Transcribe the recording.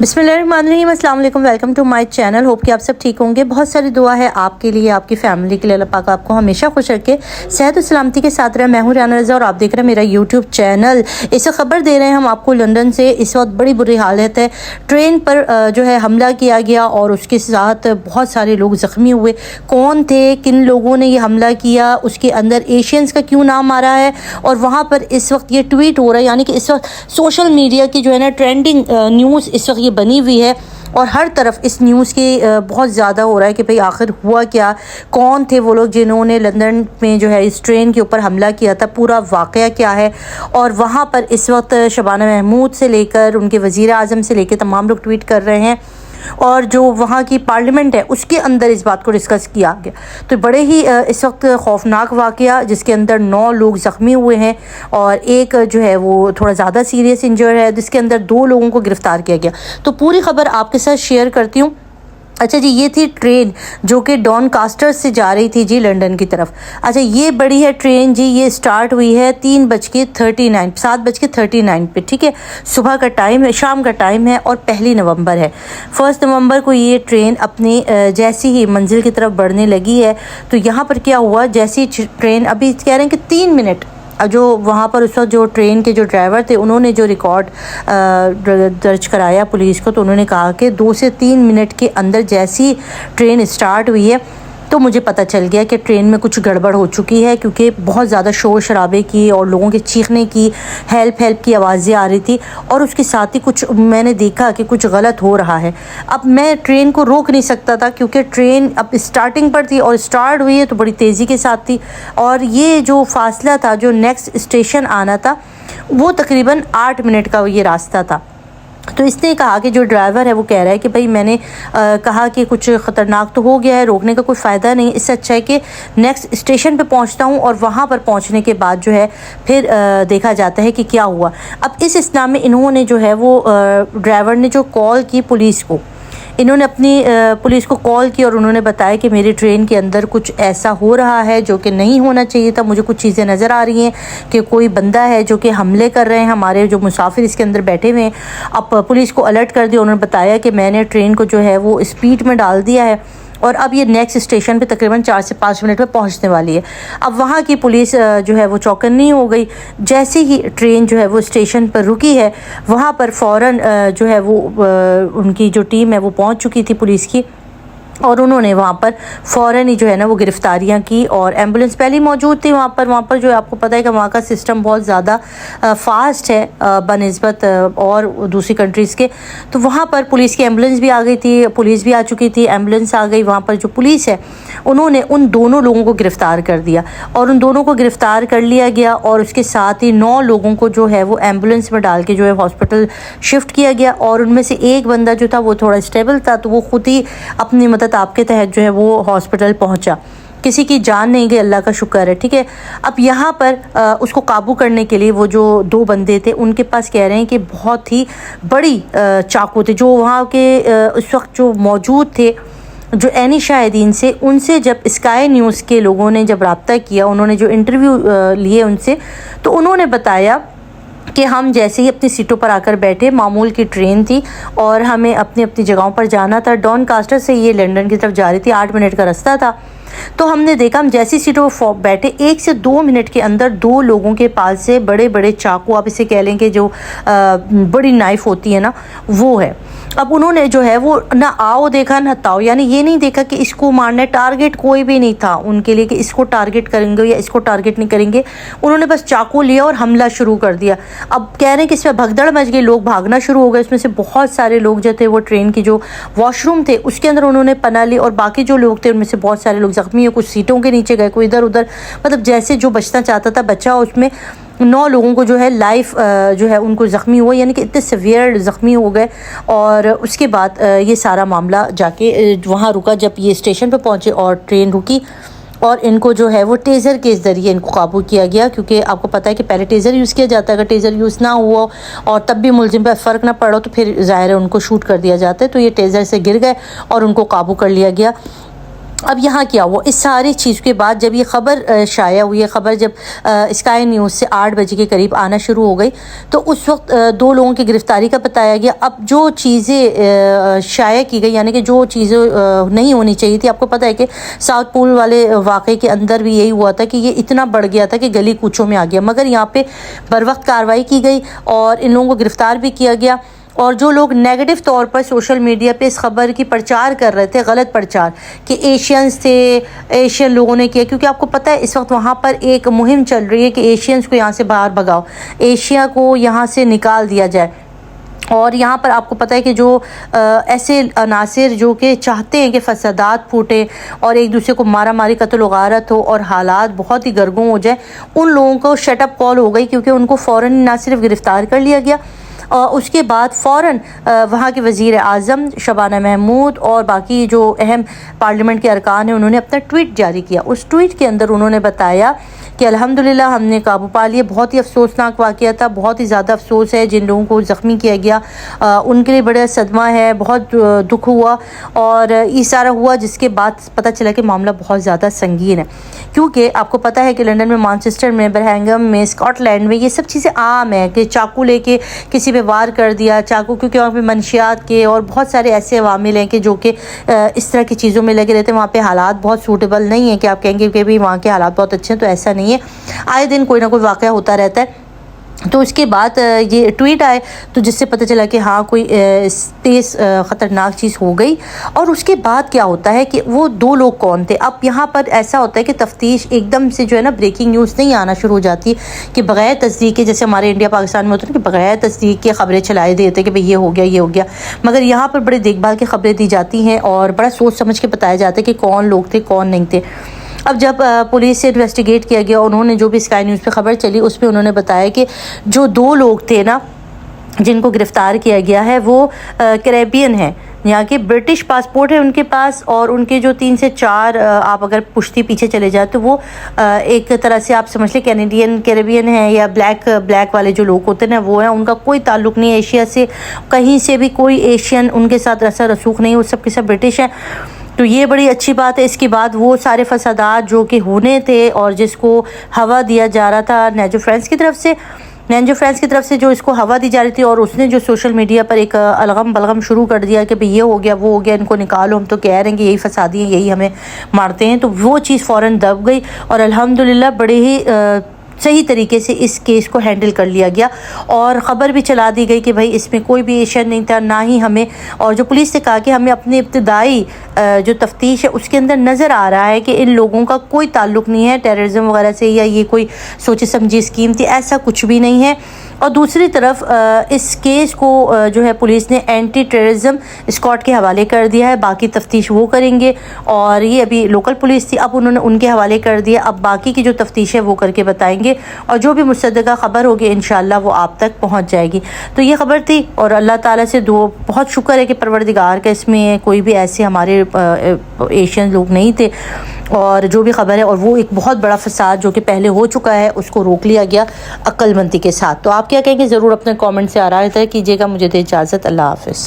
बिस्मिल्लाहिर्रहमानिर्रहीम, अस्सलाम वालेकुम, welcome to my channel. Hope कि आप सब ठीक होंगे। बहुत सारी दुआ है आपके लिए, आपकी फैमिली के लिए। अल्लाह पाक आपको हमेशा खुश रखे, सेहत और सलामती के साथ रहे। मैं हूँ राना रज़ा और आप देख रहे हैं मेरा यूट्यूब चैनल। इस खबर दे रहे हैं हम आपको लंदन से। इस वक्त बड़ी बुरी हालत है। ट्रेन पर जो है हमला किया गया और उसके साथ बहुत सारे लोग ज़ख्मी हुए। कौन थे, किन लोगों ने ये हमला किया, उसके अंदर एशियंस का क्यों नाम आ रहा है, और वहाँ पर इस वक्त ये ट्वीट हो रहा है। यानी कि इस वक्त सोशल मीडिया की जो है ना ट्रेंडिंग न्यूज़ इस वक्त ये बनी हुई है और हर तरफ इस न्यूज़ की बहुत ज़्यादा हो रहा है कि भाई आखिर हुआ क्या, कौन थे वो लोग जिन्होंने लंदन में जो है इस ट्रेन के ऊपर हमला किया था, पूरा वाक़या क्या है। और वहाँ पर इस वक्त शबाना महमूद से लेकर उनके वज़ीर आज़म से लेकर तमाम लोग ट्वीट कर रहे हैं और जो वहाँ की पार्लियामेंट है उसके अंदर इस बात को डिस्कस किया गया। तो बड़े ही इस वक्त खौफनाक वाक़या, जिसके अंदर 9 लोग ज़ख्मी हुए हैं और एक जो है वो थोड़ा ज़्यादा सीरियस इंजर है, जिसके अंदर 2 लोगों को गिरफ़्तार किया गया। तो पूरी खबर आपके साथ शेयर करती हूँ। अच्छा जी, ये थी ट्रेन जो कि डॉनकास्टर से जा रही थी जी लंदन की तरफ। अच्छा, ये बड़ी है ट्रेन जी। ये स्टार्ट हुई है 7:39 पे, ठीक है। सुबह का टाइम है, शाम का टाइम है और 1 नवंबर है। 1 नवंबर को ये ट्रेन अपनी जैसी ही मंजिल की तरफ बढ़ने लगी है तो यहाँ पर क्या हुआ, जैसी ट्रेन अभी कह रहे हैं कि 3 मिनट जो वहाँ पर उस वक्त जो ट्रेन के जो ड्राइवर थे उन्होंने जो रिकॉर्ड दर्ज कराया पुलिस को, तो उन्होंने कहा कि 2 से 3 मिनट के अंदर जैसी ट्रेन स्टार्ट हुई है तो मुझे पता चल गया कि ट्रेन में कुछ गड़बड़ हो चुकी है, क्योंकि बहुत ज़्यादा शोर शराबे की और लोगों के चीखने की, हेल्प की आवाज़ें आ रही थी और उसके साथ ही कुछ मैंने देखा कि कुछ गलत हो रहा है। अब मैं ट्रेन को रोक नहीं सकता था क्योंकि ट्रेन अब स्टार्टिंग पर थी और स्टार्ट हुई है तो बड़ी तेज़ी के साथ थी और ये जो फासला था, जो नेक्स्ट स्टेशन आना था, वो तकरीबन 8 मिनट का ये रास्ता था। तो इसने कहा कि जो ड्राइवर है वो कह रहा है कि भाई मैंने कहा कि कुछ ख़तरनाक तो हो गया है, रोकने का कोई फ़ायदा नहीं, इससे अच्छा है कि नेक्स्ट स्टेशन पे पहुंचता हूं और वहां पर पहुंचने के बाद जो है फिर देखा जाता है कि क्या हुआ। अब इस इस्ना में इन्होंने जो है वो ड्राइवर ने जो कॉल की पुलिस को, इन्होंने अपनी पुलिस को कॉल की और उन्होंने बताया कि मेरी ट्रेन के अंदर कुछ ऐसा हो रहा है जो कि नहीं होना चाहिए था। मुझे कुछ चीज़ें नज़र आ रही हैं कि कोई बंदा है जो कि हमले कर रहे हैं हमारे जो मुसाफिर इसके अंदर बैठे हुए हैं। अब पुलिस को अलर्ट कर दिया। उन्होंने बताया कि मैंने ट्रेन को जो है वो स्पीड में डाल दिया है और अब ये नेक्स्ट स्टेशन पे तकरीबन 4 से 5 मिनट में पहुंचने वाली है। अब वहाँ की पुलिस जो है वो चौकन्नी हो गई। जैसे ही ट्रेन जो है वो स्टेशन पर रुकी है, वहाँ पर फ़ौरन जो है वो उनकी जो टीम है वो पहुँच चुकी थी पुलिस की और उन्होंने वहाँ पर फ़ौरन ही जो है ना वो गिरफ़्तारियाँ की और एम्बुलेंस पहले ही मौजूद थी वहाँ पर जो आपको पता है कि वहाँ का सिस्टम बहुत ज़्यादा फ़ास्ट है बनिस्बत और दूसरी कंट्रीज़ के। तो वहाँ पर पुलिस की एम्बुलेंस भी आ गई थी, पुलिस भी आ चुकी थी, एम्बुलेंस आ गई। वहाँ पर जो पुलिस है उन्होंने उन दोनों लोगों को गिरफ़्तार कर दिया और उन दोनों को गिरफ़्तार कर लिया गया और उसके साथ ही 9 लोगों को जो है वो एम्बुलेंस में डाल के जो है हॉस्पिटल शिफ्ट किया गया और उनमें से एक बंदा जो था वो थोड़ा स्टेबल था, तो वो ख़ुद ही अपनी मदद आपके तहत जो है वो हॉस्पिटल पहुंचा। किसी की जान नहीं गई, अल्लाह का शुक्र है, ठीक है। अब यहाँ पर उसको काबू करने के लिए वो जो 2 बंदे थे उनके पास कह रहे हैं कि बहुत ही बड़ी चाकू थे जो वहाँ के उस वक्त जो मौजूद थे, जो एनी शाहिदीन से, उनसे जब स्काई न्यूज़ के लोगों ने जब रब्ता किया, उन्होंने जो इंटरव्यू लिए उनसे, तो उन्होंने बताया कि हम जैसे ही अपनी सीटों पर आकर बैठे, मामूल की ट्रेन थी और हमें अपनी अपनी जगहों पर जाना था। डॉनकास्टर से ये लंदन की तरफ जा रही थी, 8 मिनट का रास्ता था। तो हमने देखा, हम जैसी सीटों पर बैठे 1 से 2 मिनट के अंदर 2 लोगों के पास से बड़े बड़े चाकू, आप इसे कह लें कि जो बड़ी नाइफ़ होती है ना, वो है। अब उन्होंने जो है वो ना आओ देखा ना ताओ, यानी ये नहीं देखा कि इसको मारना है, टारगेट कोई भी नहीं था उनके लिए कि इसको टारगेट करेंगे या इसको टारगेट नहीं करेंगे। उन्होंने बस चाकू लिया और हमला शुरू कर दिया। अब कह रहे हैं कि इसमें भगदड़ मच गई, लोग भागना शुरू हो गए। उसमें से बहुत सारे लोग जो थे वो ट्रेन की जो वॉशरूम थे उसके अंदर उन्होंने पनाह ली और बाकी जो लोग थे उनमें से बहुत सारे लोग ज़ख्मी हुए, कुछ सीटों के नीचे गए, कोई इधर उधर, मतलब जैसे जो बचना चाहता था बचा। उसमें 9 लोगों को जो है लाइफ जो है उनको ज़ख्मी हुआ, यानी कि इतने सीवियर ज़ख्मी हो गए। और उसके बाद ये सारा मामला जाके वहाँ रुका। जब ये स्टेशन पे पहुँचे और ट्रेन रुकी और इनको जो है वो टेज़र के ज़रिए इनको काबू किया गया, क्योंकि आपको पता है कि पहले टेज़र यूज़ किया जाता है। अगर टेज़र यूज़ ना हुआ और तब भी मुलजिम पर फ़र्क ना पड़ा तो फिर ज़ाहिर है उनको शूट कर दिया जाता है। तो ये टेज़र से गिर गए और उनको काबू कर लिया गया। اب یہاں کیا ہوا اس ساری چیز کے بعد جب یہ خبر شائع ہوئی ہے، خبر جب اسکائی نیوز سے 8 بجے کے قریب آنا شروع ہو گئی تو اس وقت 2 لوگوں کی گرفتاری کا بتایا گیا۔ اب جو چیزیں شائع کی گئی، یعنی کہ جو چیزیں نہیں ہونی چاہیے تھی، آپ کو پتہ ہے کہ ساؤتھ پول والے واقعے کے اندر بھی یہی ہوا تھا کہ یہ اتنا بڑھ گیا تھا کہ گلی کوچوں میں آ گیا، مگر یہاں پہ بر وقت کارروائی کی گئی اور ان لوگوں کو گرفتار بھی کیا گیا۔ اور جو لوگ نیگیٹو طور پر سوشل میڈیا پہ اس خبر کی پرچار کر رہے تھے، غلط پرچار کہ ایشینز تھے، ایشین لوگوں نے کیا، کیونکہ آپ کو پتہ ہے اس وقت وہاں پر ایک مہم چل رہی ہے کہ ایشینز کو یہاں سے باہر بھگاؤ، ایشیا کو یہاں سے نکال دیا جائے۔ اور یہاں پر آپ کو پتہ ہے کہ جو ایسے عناصر جو کہ چاہتے ہیں کہ فسادات پھوٹے اور ایک دوسرے کو مارا ماری قتل و غارت ہو اور حالات بہت ہی گرگوں ہو جائے، ان لوگوں کو شٹ اپ کال ہو گئی، کیونکہ ان کو فوراً نہ صرف گرفتار کر لیا گیا، اس کے بعد فوراً وہاں کے وزیر اعظم شبانہ محمود اور باقی جو اہم پارلیمنٹ کے ارکان ہیں انہوں نے اپنا ٹویٹ جاری کیا۔ اس ٹویٹ کے اندر انہوں نے بتایا کہ الحمدللہ ہم نے قابو پا لیا، بہت ہی افسوسناک واقعہ تھا، بہت ہی زیادہ افسوس ہے جن لوگوں کو زخمی کیا گیا، ان کے لیے بڑا صدمہ ہے، بہت دکھ ہوا اور یہ سارا ہوا، جس کے بعد پتہ چلا کہ معاملہ بہت زیادہ سنگین ہے، کیونکہ آپ کو پتہ ہے کہ لنڈن میں، مانچسٹر میں، برمنگھم میں، اسکاٹ لینڈ میں یہ سب چیزیں عام ہیں کہ چاقو لے کے کسی پہ وار کر دیا، چاقو، کیونکہ وہاں پہ منشیات کے اور بہت سارے ایسے عوامل ہیں کہ جو کہ اس طرح کی چیزوں میں لگے رہتے ہیں۔ وہاں پہ حالات بہت سوٹیبل نہیں ہیں کہ آپ کہیں گے کہ بھی وہاں کے حالات بہت اچھے ہیں، تو ایسا نہیں ہے، آئے دن کوئی نہ کوئی واقعہ ہوتا رہتا ہے۔ تو اس کے بعد یہ ٹویٹ آئے تو جس سے پتہ چلا کہ ہاں کوئی تیز خطرناک چیز ہو گئی۔ اور اس کے بعد کیا ہوتا ہے کہ وہ 2 لوگ کون تھے؟ اب یہاں پر ایسا ہوتا ہے کہ تفتیش ایک دم سے جو ہے نا بریکنگ نیوز نہیں آنا شروع ہو جاتی کہ بغیر تصدیق کے، جیسے ہمارے انڈیا پاکستان میں ہوتا ہے کہ بغیر تصدیق کے خبریں چلائے دیتے کہ بھئی یہ ہو گیا یہ ہو گیا، مگر یہاں پر بڑے دیکھ بھال کی خبریں دی جاتی ہیں اور بڑا سوچ سمجھ کے بتایا جاتا ہے کہ کون لوگ تھے کون نہیں تھے۔ اب جب پولیس سے انویسٹیگیٹ کیا گیا، انہوں نے جو بھی اسکائی نیوز پہ خبر چلی اس میں انہوں نے بتایا کہ جو 2 لوگ تھے نا جن کو گرفتار کیا گیا ہے وہ کیریبین ہیں، یہاں کے برٹش پاسپورٹ ہے ان کے پاس، اور ان کے جو 3 سے 4 آپ اگر پشتی پیچھے چلے جائیں تو وہ ایک طرح سے آپ سمجھ لیں کینیڈین کیریبین ہیں یا بلیک والے جو لوگ ہوتے ہیں نا وہ ہیں، ان کا کوئی تعلق نہیں ہے ایشیا سے، کہیں سے بھی کوئی ایشین ان کے ساتھ ایسا رسوخ نہیں، وہ سب کے سب برٹش ہیں۔ تو یہ بڑی اچھی بات ہے۔ اس کے بعد وہ سارے فسادات جو کہ ہونے تھے اور جس کو ہوا دیا جا رہا تھا نیجو فرینس کی طرف سے جو اس کو ہوا دی جا رہی تھی، اور اس نے جو سوشل میڈیا پر ایک الغم بلغم شروع کر دیا کہ بھئی یہ ہو گیا وہ ہو گیا، ان کو نکالو، ہم تو کہہ رہے ہیں کہ یہی فسادی ہیں، یہی ہمیں مارتے ہیں، تو وہ چیز فوراً دب گئی اور الحمدللہ بڑے ہی صحیح طریقے سے اس کیس کو ہینڈل کر لیا گیا اور خبر بھی چلا دی گئی کہ بھائی اس میں کوئی بھی ایشین نہیں تھا، نہ ہی ہمیں، اور جو پولیس نے کہا کہ ہمیں اپنے ابتدائی جو تفتیش ہے اس کے اندر نظر آ رہا ہے کہ ان لوگوں کا کوئی تعلق نہیں ہے ٹیررزم وغیرہ سے یا یہ کوئی سوچی سمجھی اسکیم تھی، ایسا کچھ بھی نہیں ہے۔ اور دوسری طرف اس کیس کو جو ہے پولیس نے اینٹی ٹیررزم اسکواڈ کے حوالے کر دیا ہے، باقی تفتیش وہ کریں گے، اور یہ ابھی لوکل پولیس تھی، اب انہوں نے ان کے حوالے کر دیا، اب باقی کی جو تفتیش ہے وہ کر کے بتائیں گے، اور جو بھی مصدقہ خبر ہوگی انشاءاللہ وہ آپ تک پہنچ جائے گی۔ تو یہ خبر تھی، اور اللہ تعالیٰ سے بہت شکر ہے کہ پروردگار کا اس میں کوئی بھی ایسے ہمارے ایشین لوگ نہیں تھے، اور جو بھی خبر ہے، اور وہ ایک بہت بڑا فساد جو کہ پہلے ہو چکا ہے اس کو روک لیا گیا عقل مندی کے ساتھ۔ تو آپ کیا کہیں گے ضرور اپنے کامنٹ سے آراء طے کیجیے گا۔ مجھے دے اجازت، اللہ حافظ۔